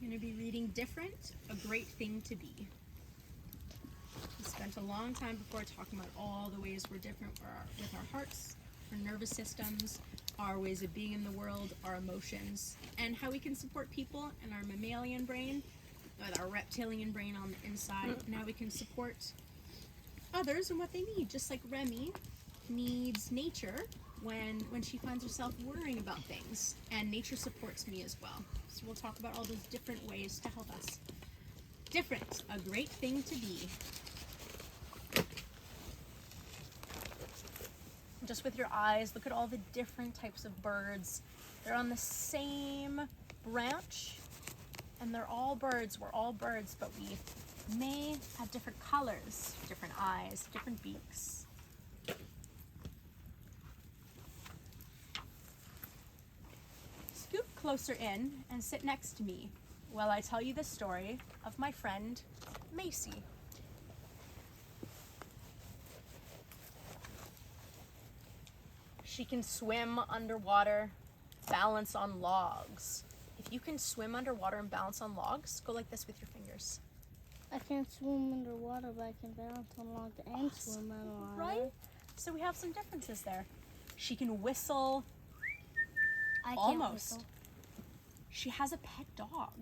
going to be reading Different, A Great Thing to Be. We spent a long time before talking about all the ways we're different with our hearts, our nervous systems, our ways of being in the world, our emotions, and how we can support people in our mammalian brain, with our reptilian brain on the inside, and how we can support others and what they need, just like Remy needs nature when she finds herself worrying about things, and nature supports me as well. So we'll talk about all those different ways to help us. Different, a great thing to be. Just with your eyes, look at all the different types of birds. They're on the same branch, and they're all birds. We're all birds, but we may have different colors, different eyes, different beaks. Scoot closer in and sit next to me while I tell you the story of my friend, Macy. She can swim underwater, balance on logs. If you can swim underwater and balance on logs, go like this with your fingers. I can't swim underwater, but I can balance on logs and swim underwater. Right? So we have some differences there. She can whistle. I can't Almost. whistle. She has a pet dog.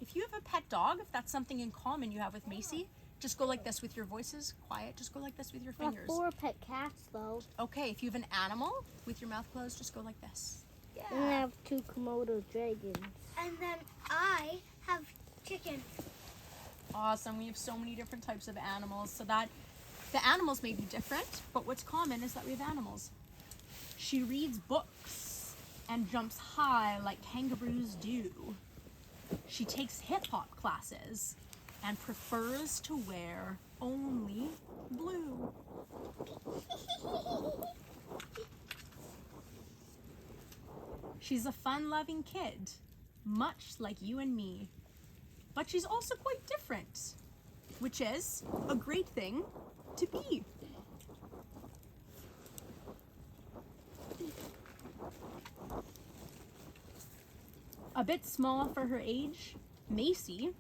If you have a pet dog, if that's something in common you have with Macy, just go like this with your voices quiet. Just go like this with your I have fingers. 4 pet cats, though. Okay, if you have an animal with your mouth closed, just go like this. Yeah. And I have 2 Komodo dragons. And then I have chicken. Awesome. We have so many different types of animals, so that the animals may be different, but what's common is that we have animals. She reads books and jumps high like kangaroos do. She takes hip-hop classes and prefers to wear only blue. She's a fun-loving kid, much like you and me. But she's also quite different, which is a great thing to be. A bit small for her age, Macy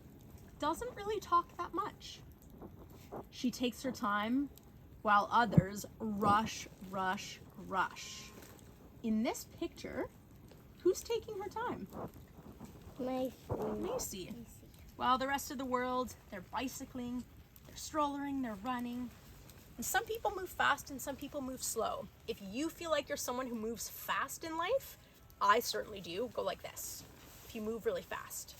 doesn't really talk that much. She takes her time while others rush, rush, rush. In this picture, who's taking her time? Macy. While the rest of the world, they're bicycling, they're strollering, they're running. And some people move fast and some people move slow. If you feel like you're someone who moves fast in life, I certainly do, go like this. If you move really fast.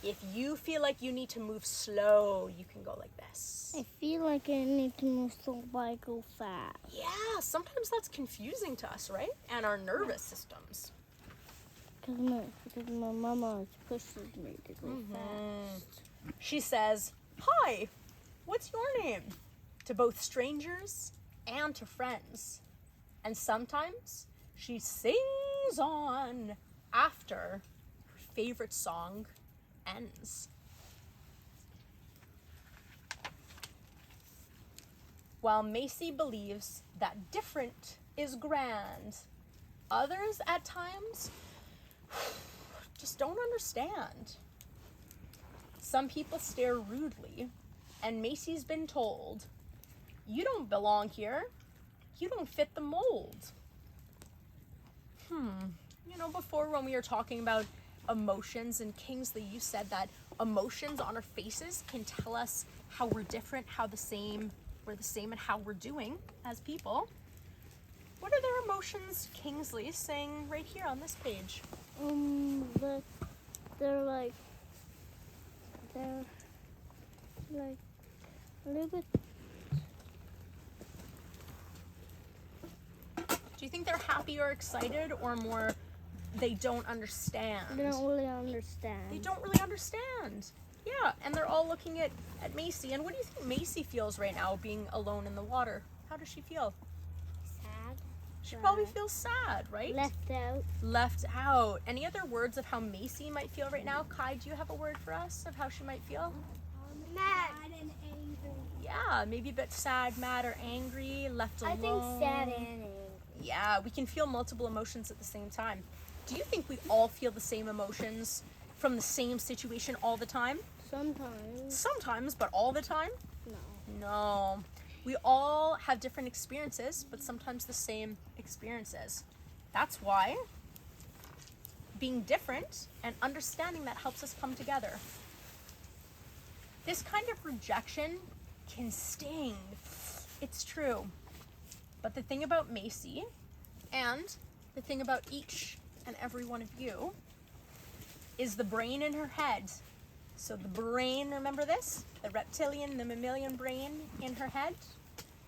If you feel like you need to move slow, you can go like this. I feel like I need to move slow, but I go fast. Yeah, sometimes that's confusing to us, right? And our nervous systems. Because my mama pushes me to go fast. She says, "Hi, what's your name?" to both strangers and to friends. And sometimes she sings on after her favorite song ends. While Macy believes that different is grand, others at times just don't understand. Some people stare rudely, and Macy's been told, "You don't belong here. You don't fit the mold." Before when we were talking about emotions, and Kingsley, you said that emotions on our faces can tell us how we're different, we're the same, and how we're doing as people. What are their emotions, Kingsley, saying right here on this page? They're like a little bit. Do you think they're happy or excited, or more they don't understand? They don't really understand. They don't really understand. Yeah, and they're all looking at Macy. And what do you think Macy feels right now being alone in the water? How does she feel? Sad. She probably feels sad, right? Left out. Left out. Any other words of how Macy might feel right now? Kai, do you have a word for us of how she might feel? Mad and angry. Yeah, maybe a bit sad, mad, or angry, left alone. I think sad and angry. Yeah, we can feel multiple emotions at the same time. Do you think we all feel the same emotions from the same situation all the time? Sometimes. Sometimes, but all the time? No. No. We all have different experiences, but sometimes the same experiences. That's why being different and understanding that helps us come together. This kind of rejection can sting. It's true. But the thing about Macy, and the thing about each and every one of you, is the brain in her head. So the brain, remember this? The reptilian, the mammalian brain in her head,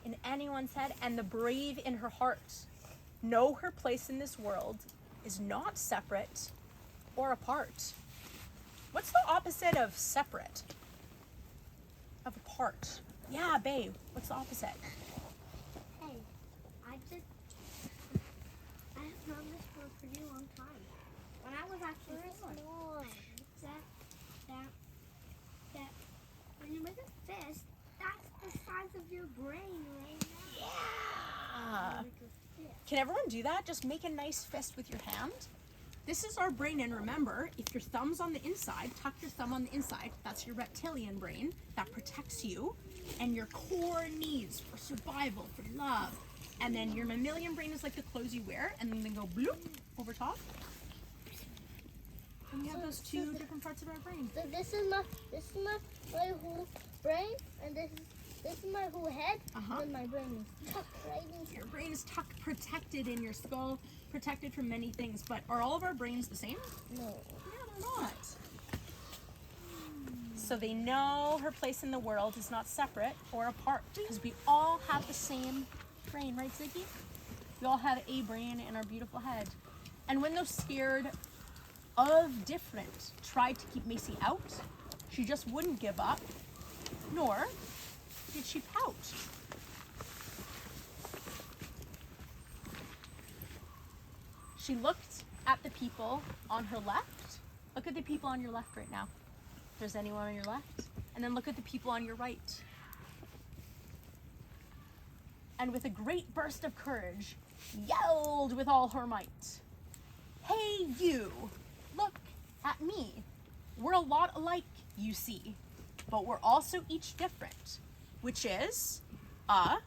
in anyone's head, and the brave in her heart. Know her place in this world is not separate or apart. What's the opposite of separate? Of apart? Yeah, babe, what's the opposite? Hey, I've known this for a pretty long time. When I was actually small, that when you make a fist, that's the size of your brain right now. Yeah. Make a fist. Can everyone do that? Just make a nice fist with your hand. This is our brain, and remember, if your thumb's on the inside, tuck your thumb on the inside. That's your reptilian brain that protects you and your core needs for survival, for love. And then your mammalian brain is like the clothes you wear, and then they go bloop over top. And we have those two different parts of our brain. So this is my whole brain, and this is my whole head, Uh-huh. and my brain is tucked right in. Your brain is tucked, protected in your skull, protected from many things. But are all of our brains the same? No. Yeah, they're not. So they know her place in the world is not separate or apart, because we all have the same brain, right, Ziggy? We all have a brain in our beautiful head. And when those scared of different tried to keep Macy out, she just wouldn't give up, nor did she pout. She looked at the people on her left. Look at the people on your left right now. If there's anyone on your left. And then look at the people on your right. And with a great burst of courage, yelled with all her might, "Hey you, look at me. We're a lot alike, you see, but we're also each different, which is a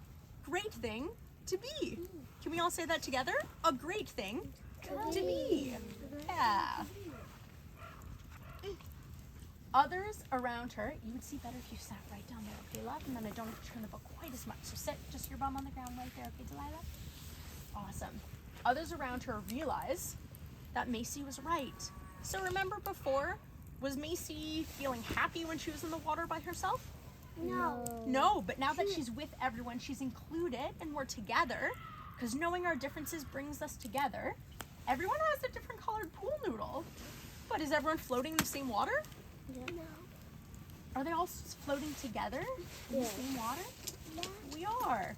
great thing to be." Can we all say that together? A great thing to be. Yeah. Others around her, you would see better if you sat right down there, okay, love? And then I don't have to turn the book quite as much. So sit, just your bum on the ground right there, okay, Delilah? Awesome. Others around her realize that Macy was right. So remember before, was Macy feeling happy when she was in the water by herself? No. No, but now that she's with everyone, she's included and we're together, because knowing our differences brings us together. Everyone has a different colored pool noodle, but is everyone floating in the same water? No. Are they all floating together in the Yeah. same water? Yeah. We are.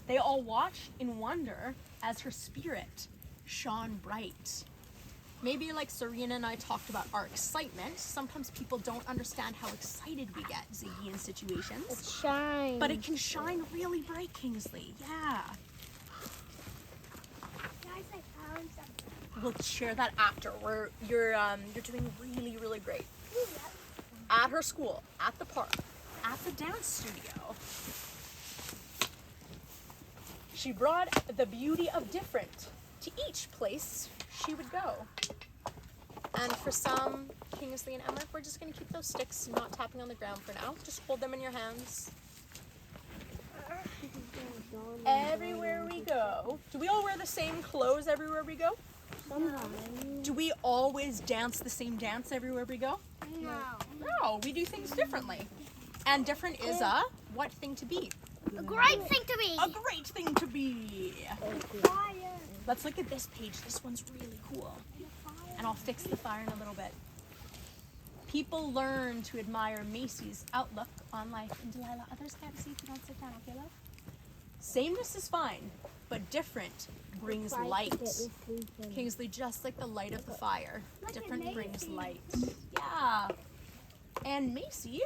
They all watched in wonder as her spirit shone bright. Maybe like Serena and I talked about our excitement, sometimes people don't understand how excited we get, Ziggy, in situations. It shines. But it can shine really bright, Kingsley. Yeah. Guys, I found something. We'll share that after. You're doing really, really great. At her school, at the park, at the dance studio. She brought the beauty of different to each place she would go. And for some, Kingsley and Emmerich, we're just going to keep those sticks not tapping on the ground for now. Just hold them in your hands. Everywhere we go. Do we all wear the same clothes everywhere we go? Sometimes. Do we always dance the same dance everywhere we go? No. No, we do things differently. And different is a what thing to be? A great thing to be. A great thing to be. Fire. Let's look at this page. This one's really cool. And I'll fix the fire in a little bit. People learn to admire Macy's outlook on life. And Delilah, others can't see if you don't sit down, okay, love? Sameness is fine, but different brings light. Kingsley, just like the light of the fire, Look at different brings Macy. light. Yeah. And Macy,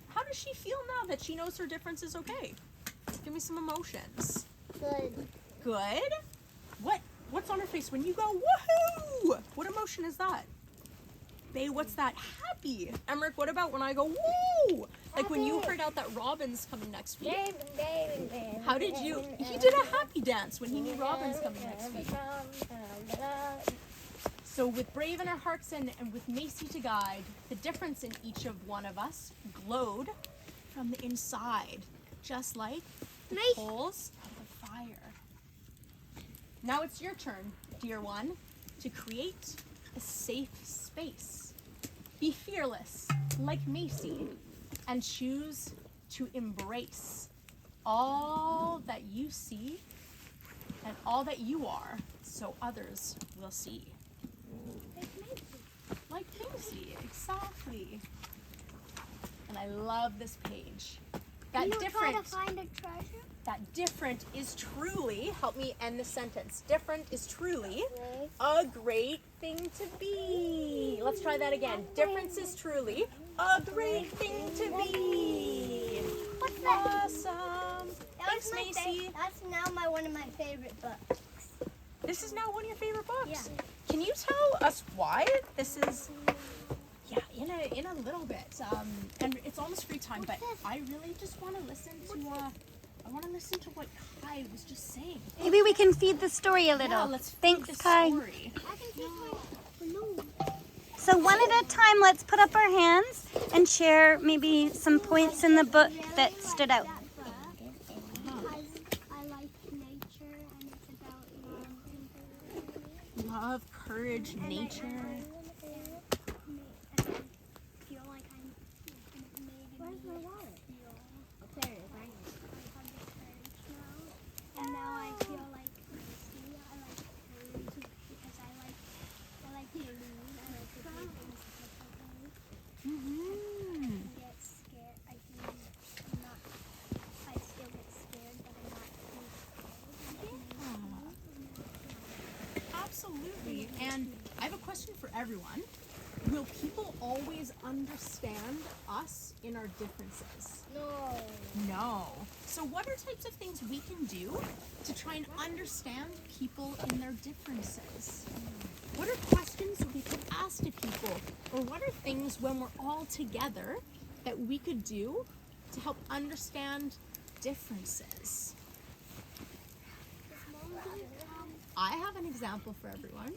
how does she feel now that she knows her difference is okay? Give me some emotions. Good. Good? What's on her face when you go, woohoo? What emotion is that? Bay, what's that? Happy. Emmerich, what about when I go, woo? Like when you heard out that Robin's coming next week. How did you? He did a happy dance when he knew Robin's coming next week. So with Brave in our hearts and with Macy to guide, the difference in each of one of us glowed from the inside, just like the coals of the fire. Now it's your turn, dear one, to create a safe space. Be fearless, like Macy, and choose to embrace all that you see and all that you are, so others will see. Like Macy, exactly. And I love this page. That You try different, to find a treasure? that different is truly, help me end the sentence. Different is truly a great thing to be. Let's try that again. Difference is truly a great thing to be. What's that? Awesome. Thanks, Macy. That's now one of my favorite books. This is now one of your favorite books. Yeah. Can you tell us why this is? Yeah, in a little bit. And it's almost free time, but I really just want to listen to. I want to listen to what Kai was just saying. Maybe we can feed the story a little. Yeah, let's feed Thanks, the Kai. story. I can take my balloon. So one at a time, let's put up our hands and share maybe some points in the book that stood out. I like nature and it's about Love, courage, nature. feel like I'm Where's my wallet? There it is. I have the courage now. And now I feel like Macy. I like courage because I like balloon. I like to do things differently. Mm-hmm. I can get scared. I still get scared, but I'm not too scared. Absolutely. And I have a question for everyone. Will people always understand us in our differences? No. No. So what are types of things we can do to try and understand people in their differences? What are questions that we could ask to people? Or what are things when we're all together that we could do to help understand differences? I have an example for everyone.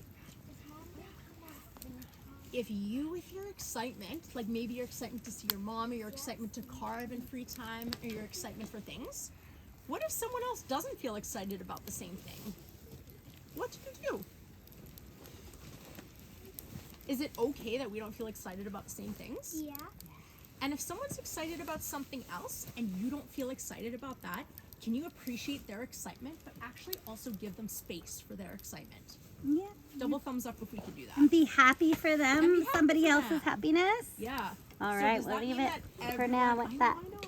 If you, with your excitement, like maybe your excitement to see your mom, or your excitement to carve in free time, or your excitement for things, what if someone else doesn't feel excited about the same thing? What do you do? Is it okay that we don't feel excited about the same things? Yeah. And if someone's excited about something else and you don't feel excited about that, can you appreciate their excitement, but actually also give them space for their excitement? Yeah. Double thumbs up if we could do that. And be happy for them, And be happy somebody for else's them. happiness. Yeah. All So right, does we'll that leave mean it that for now everyone- with I that. know.